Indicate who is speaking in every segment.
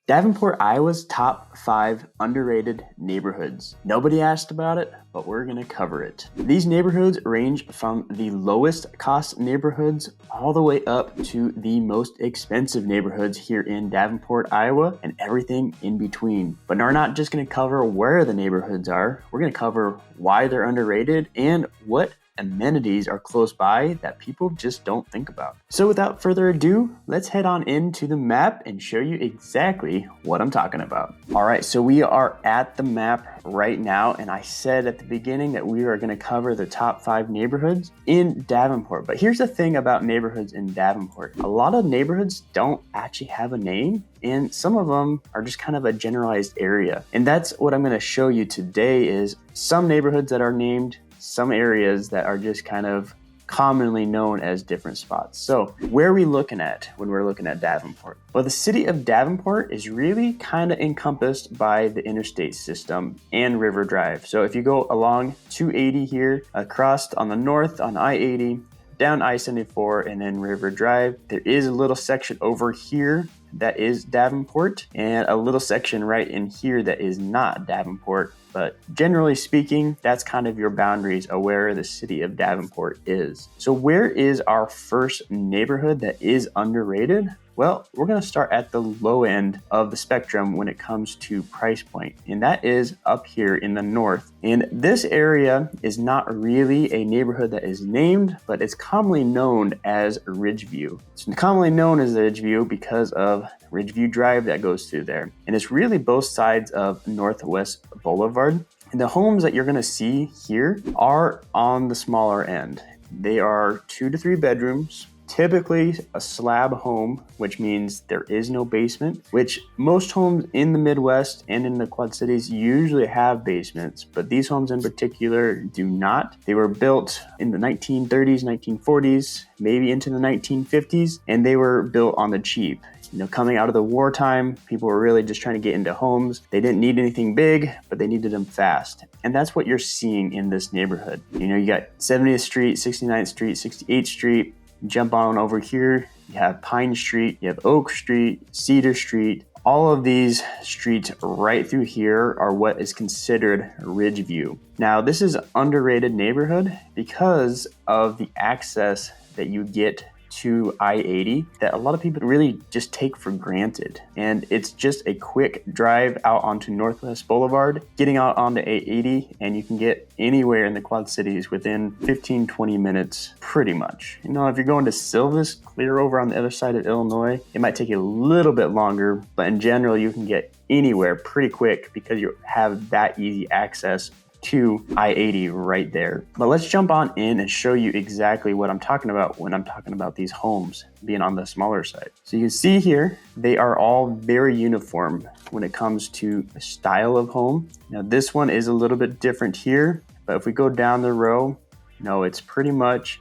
Speaker 1: Davenport, Iowa's top 5 underrated neighborhoods. Nobody asked about it, but we're going to cover it. These neighborhoods range from the lowest cost neighborhoods all the way up to the most expensive neighborhoods here in Davenport, Iowa, and everything in between. But we're not just going to cover where the neighborhoods are, we're going to cover why they're underrated and what amenities are close by that people just don't think about. So without further ado, let's head on into the map and show you exactly what I'm talking about. All right, so we are at the map right now, and I said at the beginning that we are going to cover the top 5 neighborhoods in Davenport. But here's the thing about neighborhoods in Davenport. A lot of neighborhoods don't actually have a name, and some of them are just kind of a generalized area. And that's what I'm going to show you today is some neighborhoods that are named, some areas that are just kind of commonly known as different spots. So where are we looking at when we're looking at Davenport? Well, the city of Davenport is really kind of encompassed by the interstate system and River Drive. So if you go along 280 here, across on the north on I-80, down I-74, and then River Drive, there is a little section over here that is Davenport and a little section right in here that is not Davenport. But generally speaking, that's kind of your boundaries of where the city of Davenport is. So where is our first neighborhood that is underrated? Well, we're going to start at the low end of the spectrum when it comes to price point, and that is up here in the north. And this area is not really a neighborhood that is named, but it's commonly known as Ridgeview. It's commonly known as Ridgeview because of Ridgeview Drive that goes through there. And it's really both sides of Northwest Boulevard. And the homes that you're going to see here are on the smaller end. They are 2 to 3 bedrooms. Typically a slab home, which means there is no basement, which most homes in the Midwest and in the Quad Cities usually have basements, but these homes in particular do not. They were built in the 1930s, 1940s, maybe into the 1950s, and they were built on the cheap. You know, coming out of the wartime, people were really just trying to get into homes. They didn't need anything big, but they needed them fast. And that's what you're seeing in this neighborhood. You know, you got 70th Street, 69th Street, 68th Street. Jump on over here, you have Pine Street, you have Oak Street, Cedar Street. All of these streets right through here are what is considered Ridgeview. Now, this is an underrated neighborhood because of the access that you get to I-80 that a lot of people really just take for granted. And it's just a quick drive out onto Northwest Boulevard, getting out onto I-80, and you can get anywhere in the Quad Cities within 15, 20 minutes, pretty much. You know, if you're going to Silvis, clear over on the other side of Illinois, it might take you a little bit longer, but in general, you can get anywhere pretty quick because you have that easy access to I-80 right there. But let's jump on in and show you exactly what I'm talking about when I'm talking about these homes being on the smaller side. So you can see here, they are all very uniform when it comes to the style of home. Now this one is a little bit different here, but if we go down the row, no, it's pretty much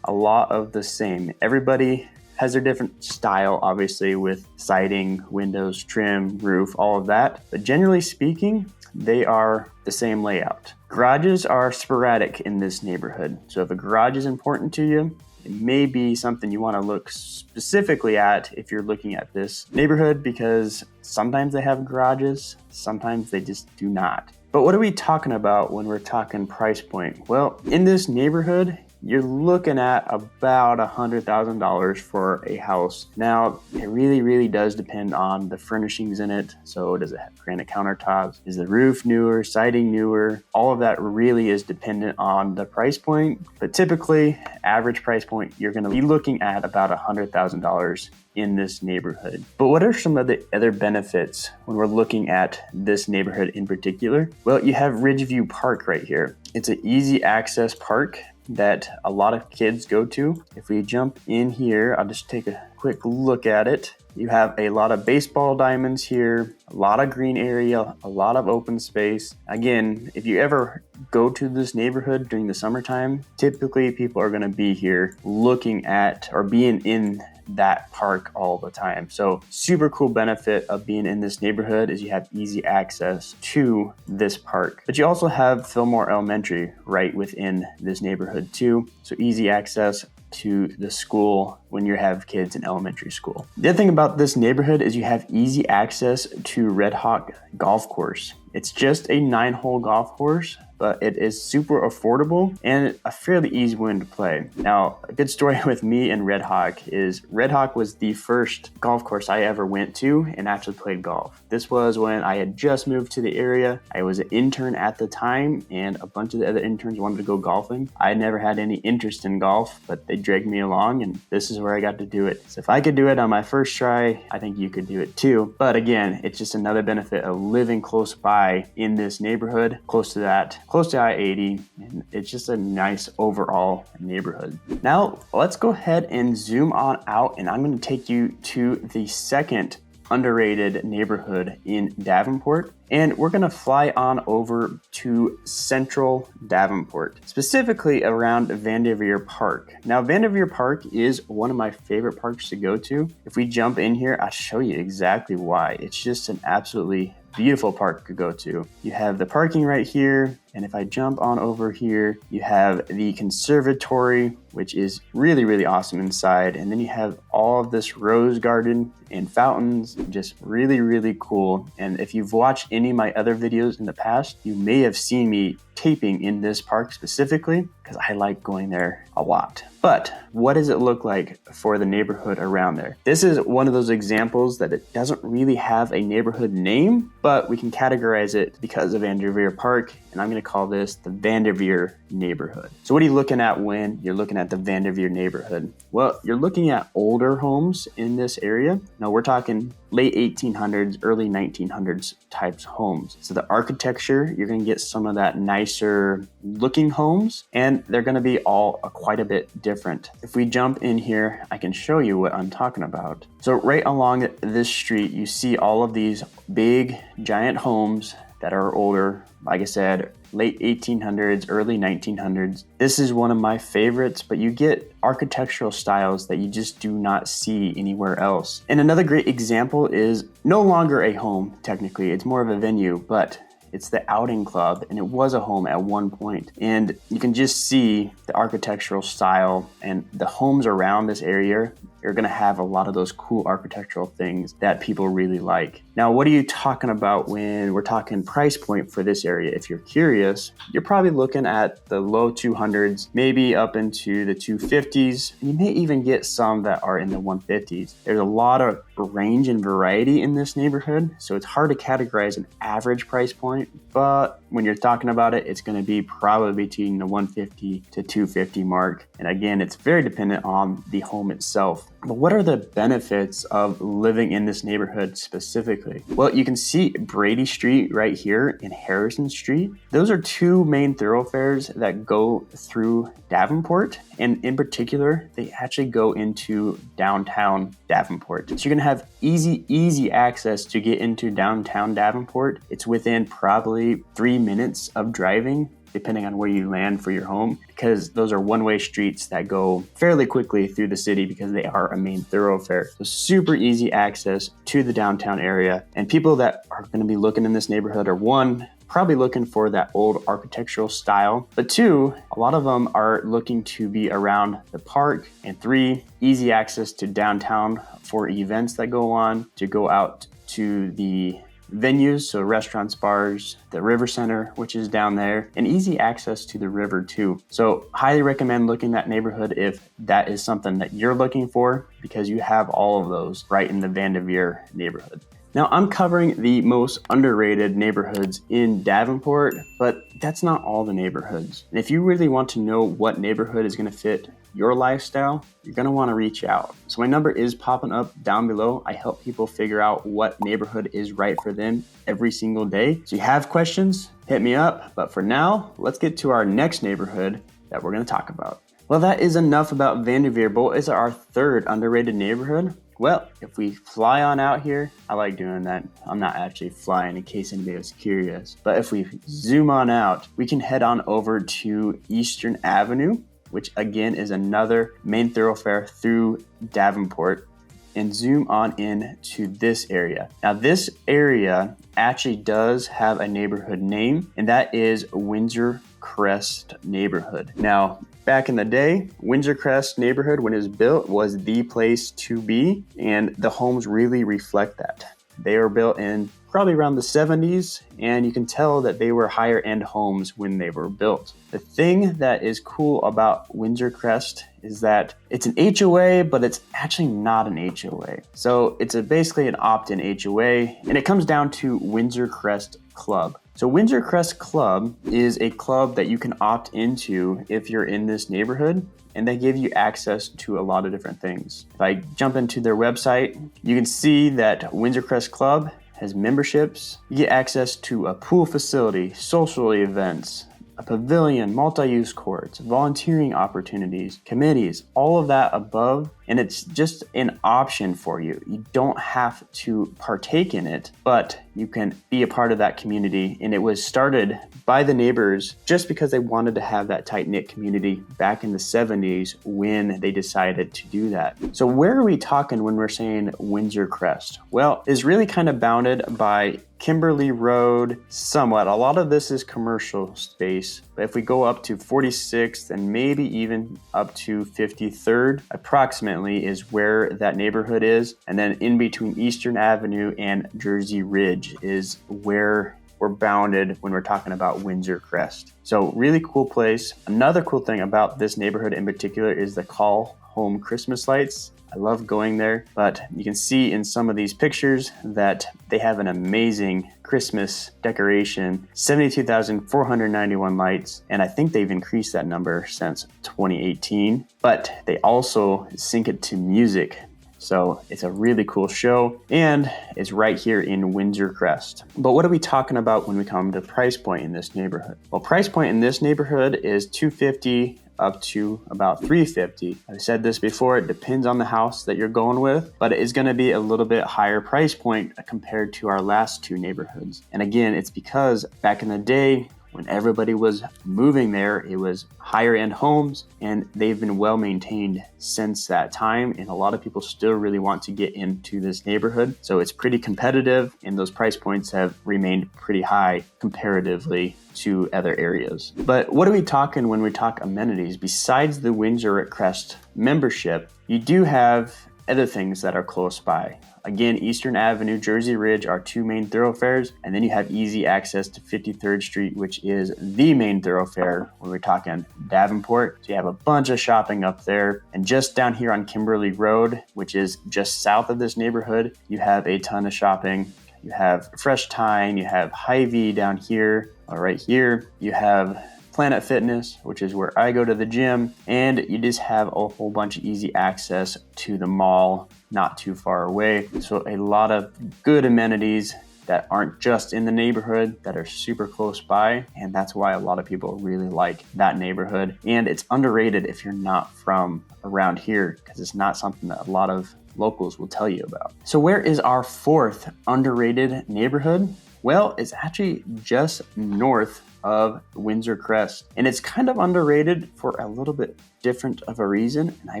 Speaker 1: a lot of the same. Everybody has their different style, obviously, with siding, windows, trim, roof, all of that. But generally speaking, they are the same layout. Garages are sporadic in this neighborhood. So if a garage is important to you, it may be something you want to look specifically at if you're looking at this neighborhood, because sometimes they have garages, sometimes they just do not. But what are we talking about when we're talking price point? Well, in this neighborhood, you're looking at about $100,000 for a house. Now, it really does depend on the furnishings in it. So does it have granite countertops? Is the roof newer, siding newer? All of that really is dependent on the price point. But typically, average price point, you're gonna be looking at about $100,000 in this neighborhood. But what are some of the other benefits when we're looking at this neighborhood in particular? Well, you have Ridgeview Park right here. It's an easy access park that a lot of kids go to. If we jump in here, I'll just take a quick look at it. You have a lot of baseball diamonds here, a lot of green area, a lot of open space. Again, if you ever go to this neighborhood during the summertime, typically people are going to be here looking at or being in that park all the time. So super cool benefit of being in this neighborhood is you have easy access to this park. But you also have Fillmore Elementary right within this neighborhood too. So easy access to the school when you have kids in elementary school. The other thing about this neighborhood is you have easy access to Red Hawk Golf Course. It's just a 9-hole golf course, but it is super affordable and a fairly easy one to play. Now, a good story with me and Red Hawk is Red Hawk was the first golf course I ever went to and actually played golf. This was when I had just moved to the area. I was an intern at the time, and a bunch of the other interns wanted to go golfing. I never had any interest in golf, but they dragged me along, and this is where I got to do it. So if I could do it on my first try, I think you could do it too. But again, it's just another benefit of living close by in this neighborhood, close to I-80, and it's just a nice overall neighborhood. Now, let's go ahead and zoom on out, and I'm going to take you to the second underrated neighborhood in Davenport, and we're going to fly on over to central Davenport, specifically around Vanderveer Park. Now, Vanderveer Park is one of my favorite parks to go to. If we jump in here, I'll show you exactly why. It's just an absolutely beautiful park to go to. You have the parking right here, and if I jump on over here, you have the conservatory, which is really, really awesome inside. And then you have all of this rose garden and fountains, just really, really cool. And if you've watched any of my other videos in the past, you may have seen me taping in this park specifically because I like going there a lot. But what does it look like for the neighborhood around there? This is one of those examples that it doesn't really have a neighborhood name, but we can categorize it because of Vanderveer Park, and I'm going to call this the Vanderveer neighborhood. So what are you looking at when you're looking at the Vanderveer neighborhood? Well, you're looking at older homes in this area. Now we're talking late 1800s, early 1900s types homes. So the architecture, you're going to get some of that nicer looking homes, and they're going to be all quite a bit different. If we jump in here, I can show you what I'm talking about. So right along this street, you see all of these big giant homes that are older. Like I said, late 1800s, early 1900s. This is one of my favorites, but you get architectural styles that you just do not see anywhere else. And another great example is no longer a home, technically. It's more of a venue, but it's the Outing Club, and it was a home at one point. And you can just see the architectural style, and the homes around this area are gonna have a lot of those cool architectural things that people really like. Now, what are you talking about when we're talking price point for this area? If you're curious, you're probably looking at the low 200s, maybe up into the 250s. You may even get some that are in the 150s. There's a lot of range and variety in this neighborhood, so it's hard to categorize an average price point, but when you're talking about it, it's going to be probably between the 150 to 250 mark. And again, it's very dependent on the home itself. But what are the benefits of living in this neighborhood specifically? Well, you can see Brady Street right here and Harrison Street. Those are two main thoroughfares that go through Davenport. And in particular, they actually go into downtown Davenport. So you're going to have easy access to get into downtown Davenport. It's within probably 3 minutes of driving, depending on where you land for your home, because those are one-way streets that go fairly quickly through the city because they are a main thoroughfare. So super easy access to the downtown area. And people that are going to be looking in this neighborhood are, one, probably looking for that old architectural style, but two, a lot of them are looking to be around the park, and three, easy access to downtown for events that go on, to go out to the venues, so restaurants, bars, the River Center, which is down there, and easy access to the river too. So highly recommend looking that neighborhood if that is something that you're looking for, because you have all of those right in the Vanderveer neighborhood. Now, I'm covering the most underrated neighborhoods in Davenport, but that's not all the neighborhoods. And if you really want to know what neighborhood is going to fit your lifestyle, you're going to want to reach out. So my number is popping up down below. I help people figure out what neighborhood is right for them every single day. So you have questions, hit me up. But for now, let's get to our next neighborhood that we're going to talk about. Well, that is enough about Vanderveer. What is our third underrated neighborhood? Well, if we fly on out here, I like doing that. I'm not actually flying in case anybody was curious. But if we zoom on out, we can head on over to Eastern Avenue, which again is another main thoroughfare through Davenport, and zoom on in to this area. Now, this area actually does have a neighborhood name, and that is Windsor Crest neighborhood. Now, back in the day, Windsor Crest neighborhood, when it was built, was the place to be, and the homes really reflect that. They were built in probably around the 70s, and you can tell that they were higher end homes when they were built. The thing that is cool about Windsor Crest is that it's an HOA, but it's actually not an HOA. So it's basically an opt-in HOA, and it comes down to Windsor Crest Club. So Windsor Crest Club is a club that you can opt into if you're in this neighborhood, and they give you access to a lot of different things. If I jump into their website, you can see that Windsor Crest Club has memberships. You get access to a pool facility, social events, a pavilion, multi-use courts, volunteering opportunities, committees, all of that above. And it's just an option for you. You don't have to partake in it, but you can be a part of that community. And it was started by the neighbors just because they wanted to have that tight-knit community back in the 70s when they decided to do that. So where are we talking when we're saying Windsor Crest? Well, it's really kind of bounded by Kimberly Road somewhat. A lot of this is commercial space, but if we go up to 46th and maybe even up to 53rd, approximately is where that neighborhood is. And then in between Eastern Avenue and Jersey Ridge is where we're bounded when we're talking about Windsor Crest. So really cool place. Another cool thing about this neighborhood in particular is the Call Home Christmas lights. I love going there, but you can see in some of these pictures that they have an amazing Christmas decoration, 72,491 lights, and I think they've increased that number since 2018, but they also sync it to music. So it's a really cool show, and it's right here in Windsor Crest. But what are we talking about when we come to price point in this neighborhood? Well, price point in this neighborhood is $250 up to about $350. I've said this before, it depends on the house that you're going with, but it is going to be a little bit higher price point compared to our last two neighborhoods. And again, it's because back in the day, when everybody was moving there, it was higher end homes, and they've been well maintained since that time. And a lot of people still really want to get into this neighborhood. So it's pretty competitive, and those price points have remained pretty high comparatively to other areas. But what are we talking when we talk amenities? Besides the Windsor Crest membership, you do have other things that are close by. Again, Eastern Avenue, Jersey Ridge are two main thoroughfares, and then you have easy access to 53rd Street, which is the main thoroughfare when we're talking Davenport. So you have a bunch of shopping up there. And just down here on Kimberly Road, which is just south of this neighborhood, you have a ton of shopping. You have Fresh Time, you have Hy-Vee down here, or right here. You have Planet Fitness, which is where I go to the gym, and you just have a whole bunch of easy access to the mall not too far away. So a lot of good amenities that aren't just in the neighborhood, that are super close by, and that's why a lot of people really like that neighborhood. And it's underrated if you're not from around here, because it's not something that a lot of locals will tell you about. So where is our fourth underrated neighborhood? Well, it's actually just north of Windsor Crest, and it's kind of underrated for a little bit different of a reason, and I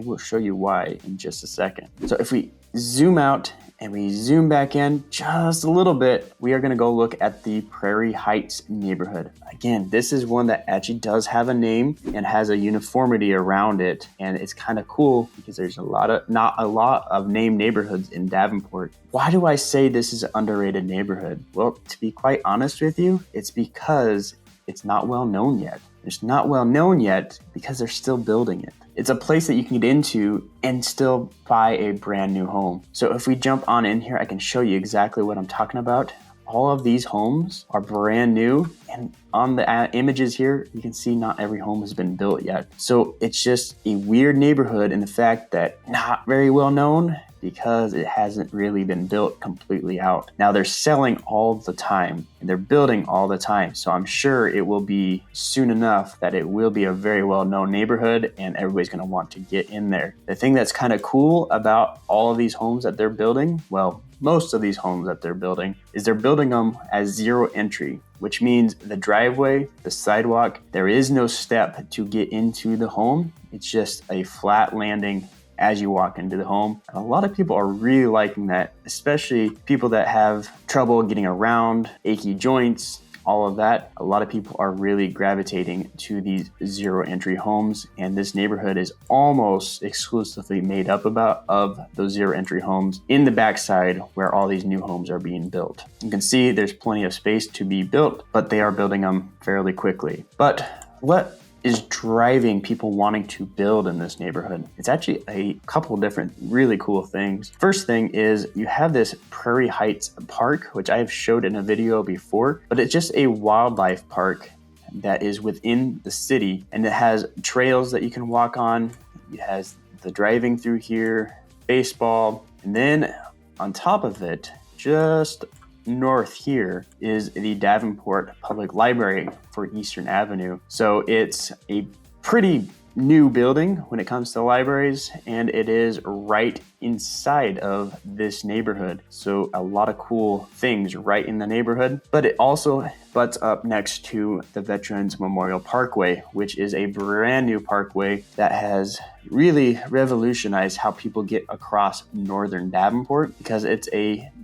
Speaker 1: will show you why in just a second. So if we zoom out and we zoom back in just a little bit, we are going to go look at the Prairie Heights neighborhood. Again, this is one that actually does have a name and has a uniformity around it, and it's kind of cool because there's not a lot of named neighborhoods in Davenport. Why do I say this is an underrated neighborhood? Well, to be quite honest with you, it's because it's not well known yet. It's not well known yet because they're still building it. It's a place that you can get into and still buy a brand new home. So if we jump on in here, I can show you exactly what I'm talking about. All of these homes are brand new, and on the images here, you can see not every home has been built yet. So it's just a weird neighborhood in the fact that not very well known because it hasn't really been built completely out. Now they're selling all the time and they're building all the time. So I'm sure it will be soon enough that it will be a very well-known neighborhood and everybody's gonna want to get in there. The thing that's kind of cool about all of these homes that they're building, well, most of these homes that they're building, is they're building them as zero entry, which means the driveway, the sidewalk, there is no step to get into the home. It's just a flat landing as you walk into the home. And a lot of people are really liking that, especially people that have trouble getting around, achy joints, all of that, a lot of people are really gravitating to these zero entry homes, and this neighborhood is almost exclusively made up of those zero entry homes in the backside where all these new homes are being built. You can see there's plenty of space to be built, but they are building them fairly quickly. But what is driving people wanting to build in this neighborhood? It's actually a couple different really cool things. First thing is you have this Prairie Heights Park, which I have showed in a video before, but it's just a wildlife park that is within the city, and it has trails that you can walk on. It has the driving through here, baseball, and then on top of it, just north here is the Davenport Public Library for Eastern Avenue. So it's a pretty new building when it comes to libraries, and it is right inside of this neighborhood. So a lot of cool things right in the neighborhood, but it also butts up next to the Veterans Memorial Parkway, which is a brand new parkway that has really revolutionized how people get across northern Davenport, because it's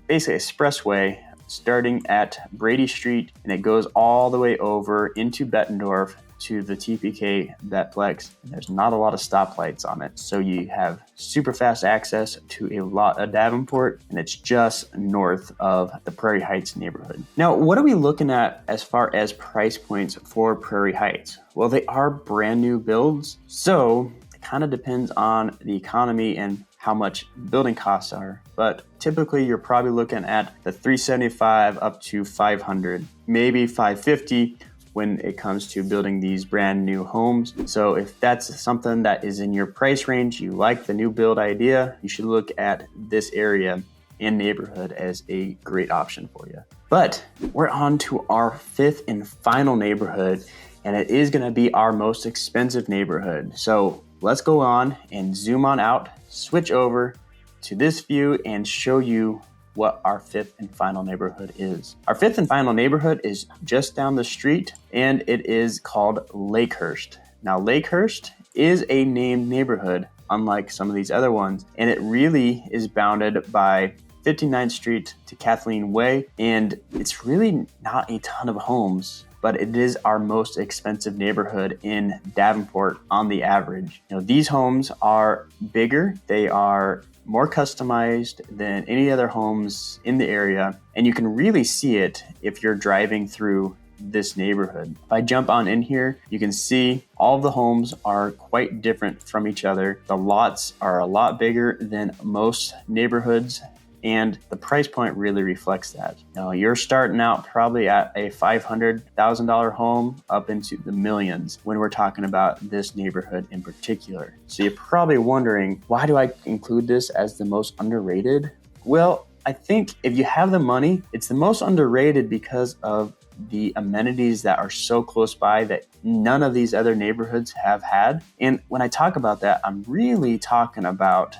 Speaker 1: basically a expressway starting at Brady Street, and it goes all the way over into Bettendorf to the TPK Betplex. And there's not a lot of stoplights on it, so you have super fast access to a lot of Davenport, and it's just north of the Prairie Heights neighborhood. Now, what are we looking at as far as price points for Prairie Heights? Well, they are brand new builds, so it kind of depends on the economy and how much building costs are, but typically you're probably looking at the $375 up to $500, maybe $550 when it comes to building these brand new homes. So if that's something that is in your price range, you like the new build idea, you should look at this area and neighborhood as a great option for you. But we're on to our fifth and final neighborhood, and it is going to be our most expensive neighborhood. So let's go on and zoom on out, switch over to this view, and show you what our fifth and final neighborhood is. Our fifth and final neighborhood is just down the street, and it is called Lakehurst. Now, Lakehurst is a named neighborhood, unlike some of these other ones, and it really is bounded by 59th Street to Kathleen Way, and it's really not a ton of homes, but it is our most expensive neighborhood in Davenport on the average. You know, these homes are bigger, they are more customized than any other homes in the area, and you can really see it if you're driving through this neighborhood. If I jump on in here, you can see all of the homes are quite different from each other. The lots are a lot bigger than most neighborhoods, and the price point really reflects that. Now, you're starting out probably at a $500,000 home up into the millions when we're talking about this neighborhood in particular. So you're probably wondering, why do I include this as the most underrated? Well, I think if you have the money, it's the most underrated because of the amenities that are so close by that none of these other neighborhoods have had. And when I talk about that, I'm really talking about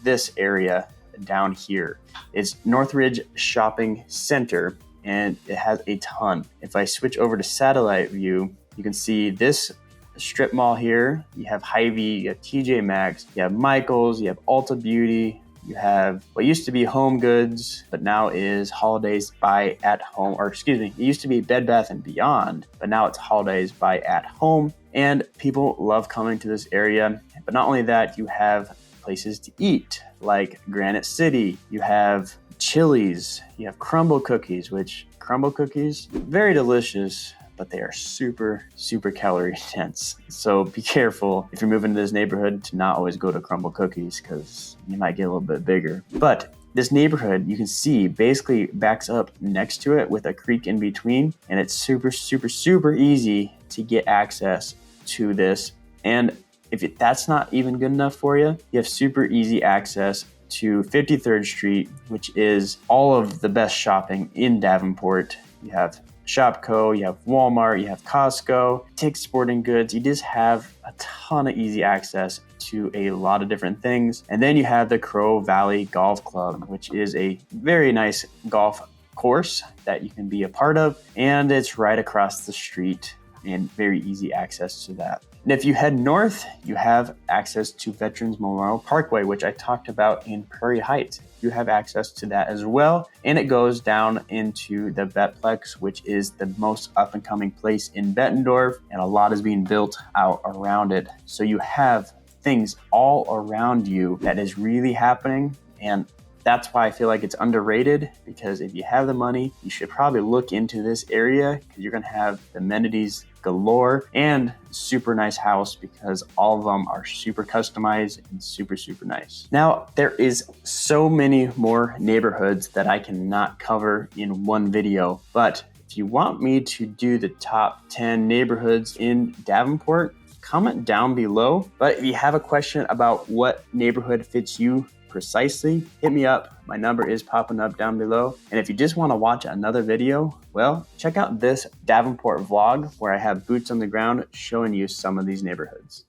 Speaker 1: this area down here. It's Northridge Shopping Center, and it has a ton. If I switch over to satellite view, you can see this strip mall here. You have Hy-Vee, you have TJ Maxx, you have Michael's, you have Ulta Beauty, you have what used to be Home Goods, but now is Holidays by At Home, or excuse me, it used to be Bed Bath & Beyond, but now it's Holidays by At Home, and people love coming to this area. But not only that, you have places to eat like Granite City, you have Chili's, you have Crumble Cookies, which Crumble Cookies, very delicious, but they are super, super calorie dense. So be careful if you're moving to this neighborhood to not always go to Crumble Cookies, because you might get a little bit bigger. But this neighborhood, you can see, basically backs up next to it with a creek in between, and it's super, super, super easy to get access to this. And if that's not even good enough for you, you have super easy access to 53rd Street, which is all of the best shopping in Davenport. You have Shopko, you have Walmart, you have Costco, Dick's Sporting Goods. You just have a ton of easy access to a lot of different things. And then you have the Crow Valley Golf Club, which is a very nice golf course that you can be a part of. And it's right across the street and very easy access to that. And if you head north, you have access to Veterans Memorial Parkway, which I talked about in Prairie Heights. You have access to that as well. And it goes down into the Betplex, which is the most up and coming place in Bettendorf, and a lot is being built out around it. So you have things all around you that is really happening, and that's why I feel like it's underrated, because if you have the money, you should probably look into this area, because you're going to have amenities galore and super nice house, because all of them are super customized and super nice. Now, there is so many more neighborhoods that I cannot cover in one video, but if you want me to do the top 10 neighborhoods in Davenport, comment down below. But if you have a question about what neighborhood fits you precisely, hit me up. My number is popping up down below. And if you just want to watch another video, well, check out this Davenport vlog where I have boots on the ground showing you some of these neighborhoods.